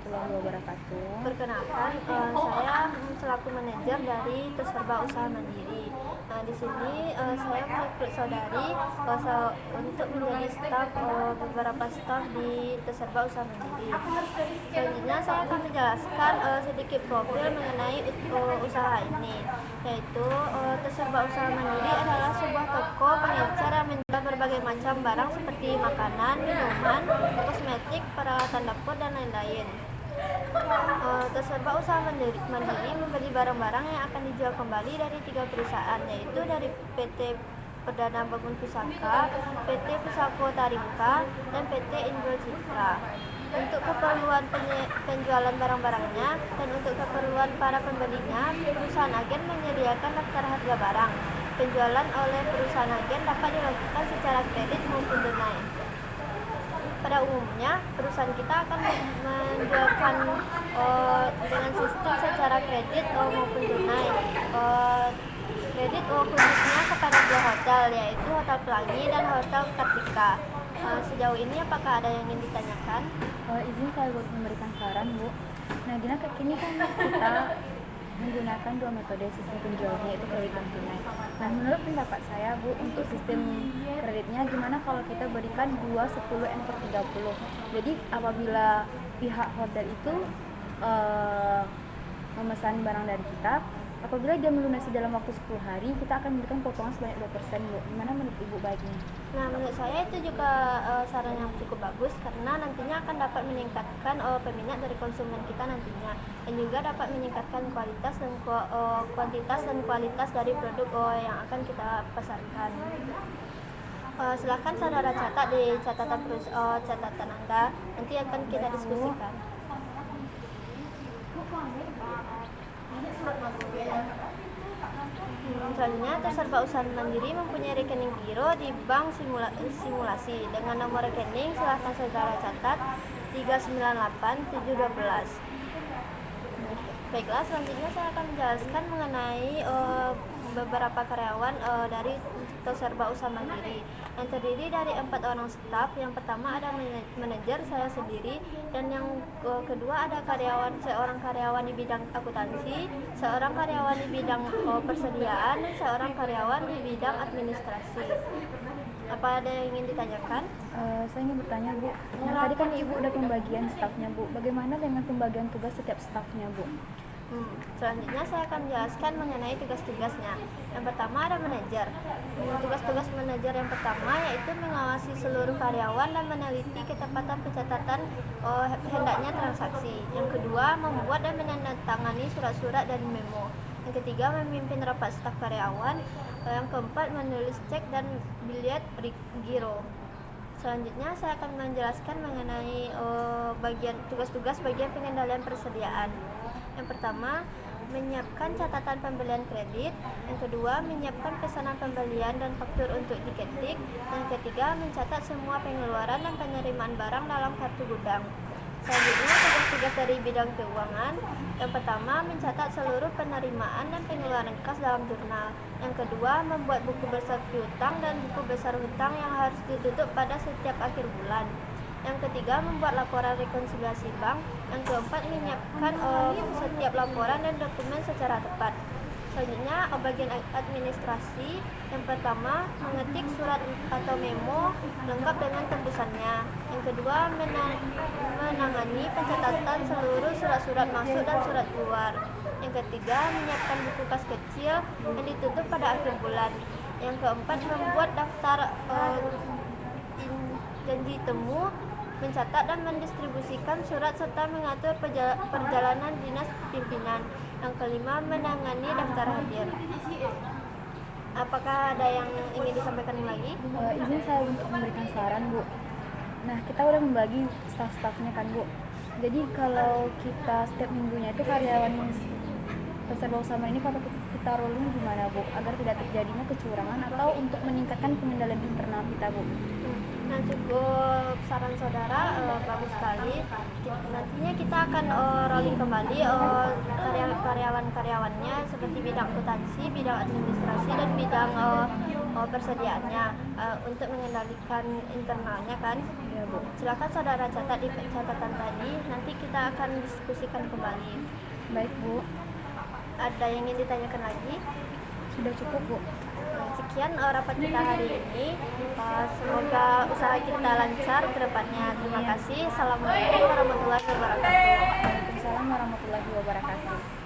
warahmatullahi wabarakatuh. Perkenalkan, saya selaku manajer dari Terserba Usaha Mandiri. Nah, di sini saya merekrut saudari untuk menjadi staf, beberapa staf di Terserba Usaha Mandiri. Selanjutnya saya akan menjelaskan sedikit profil mengenai usaha ini, yaitu Terserba Usaha Mandiri adalah sebuah toko pengecer yang menjual berbagai macam barang seperti makanan, minuman, kosmetik, peralatan dapur, dan lain-lain. Terserba Usaha Mandiri membeli barang-barang yang akan dijual kembali dari 3 perusahaan, yaitu dari PT Perdana Bangun Pusaka, PT Pusako Tarimka, dan PT Indro Citra. Untuk keperluan penjualan barang-barangnya dan untuk keperluan para pembelinya, perusahaan agen menyediakan daftar harga barang. Penjualan oleh perusahaan agen dapat dilakukan secara kredit maupun tunai. Pada umumnya, perusahaan kita akan menjualkan dengan sistem secara kredit maupun tunai. Kredit khususnya kepada 2 hotel, yaitu Hotel Pelangi dan Hotel Kartika. Sejauh ini apakah ada yang ingin ditanyakan? Izin saya buat memberikan saran, Bu. Nah, kini kan kita menggunakan 2 metode sistem penjualannya, yaitu kredit dan tunai. Nah, menurut pendapat saya, Bu, untuk sistem kreditnya gimana kalau kita berikan 2, 10, per 30. Jadi apabila pihak hotel itu memesan barang dari kita, apabila dia melunasi dalam waktu 10 hari, kita akan memberikan potongan sebanyak 2%, Bu. Gimana menurut Ibu baiknya? Nah, menurut saya itu juga saran yang cukup bagus, karena nantinya akan dapat meningkatkan peminat dari konsumen kita nantinya, dan juga dapat meningkatkan kualitas dan kuantitas dan kualitas dari produk yang akan kita pasarkan. Silakan saudara catat di catatan Anda, nanti akan kita diskusikan. Selanjutnya, Terserba Usaha Mandiri mempunyai rekening giro di bank simulasi dengan nomor rekening silahkan saudara catat 398712. Baiklah, selanjutnya saya akan menjelaskan mengenai beberapa karyawan dari Terserba Usaha Mandiri yang terdiri dari 4 orang staf. Yang pertama ada manajer, saya sendiri, dan yang kedua ada seorang karyawan di bidang akuntansi, seorang karyawan di bidang persediaan, dan seorang karyawan di bidang administrasi. Apa ada yang ingin ditanyakan? Saya ingin bertanya, Bu. Nah, tadi kan Ibu udah pembagian stafnya, Bu. Bagaimana dengan pembagian tugas setiap stafnya, Bu? Selanjutnya saya akan menjelaskan mengenai tugas-tugasnya. Yang pertama ada manajer. Tugas-tugas manajer yang pertama yaitu mengawasi seluruh karyawan dan meneliti ketepatan pencatatan hendaknya transaksi. Yang kedua, membuat dan menandatangani surat-surat dan memo. Yang ketiga, memimpin rapat staf karyawan. Yang keempat, menulis cek dan bilet giro. Selanjutnya saya akan menjelaskan mengenai tugas-tugas bagian pengendalian persediaan. Yang pertama, menyiapkan catatan pembelian kredit. Yang kedua, menyiapkan pesanan pembelian dan faktur untuk diketik. Yang ketiga, mencatat semua pengeluaran dan penerimaan barang dalam kartu gudang. Selanjutnya, tugas-tugas dari bidang keuangan. Yang pertama, mencatat seluruh penerimaan dan pengeluaran kas dalam jurnal. Yang kedua, membuat buku besar piutang dan buku besar hutang yang harus ditutup pada setiap akhir bulan. Yang ketiga, membuat laporan rekonsiliasi bank. Yang keempat, menyiapkan setiap laporan dan dokumen secara tepat. Selanjutnya, bagian administrasi. Yang pertama, mengetik surat atau memo lengkap dengan tembusannya. Yang kedua, menangani pencatatan seluruh surat-surat masuk dan surat keluar. Yang ketiga, menyiapkan buku kas kecil yang ditutup pada akhir bulan. Yang keempat, membuat daftar janji temu, mencatat dan mendistribusikan surat serta mengatur perjalanan dinas pimpinan. Yang kelima, menangani daftar hadir. Apakah ada yang ingin disampaikan lagi? Izin saya untuk memberikan saran, Bu. Nah, kita udah membagi staf-stafnya kan, Bu. Jadi kalau kita setiap minggunya itu karyawan Terserba Usaha ini kalau kita rolling gimana, Bu, agar tidak terjadinya kecurangan atau untuk meningkatkan pengendalian internal kita, Bu? Nah, cukup saran saudara, bagus sekali. Nantinya kita akan rolling kembali karyawan-karyawannya seperti bidang akuntansi, bidang administrasi, dan bidang persediaannya untuk mengendalikan internalnya kan. Ya, Bu. Silakan saudara catat di catatan tadi. Nanti kita akan diskusikan kembali. Baik, Bu. Ada yang ingin ditanyakan lagi? Sudah cukup, Bu. Sekian rapat kita hari ini. Semoga usaha kita lancar ke depannya. Terima kasih. Assalamualaikum warahmatullahi wabarakatuh. Waalaikumsalam warahmatullahi wabarakatuh.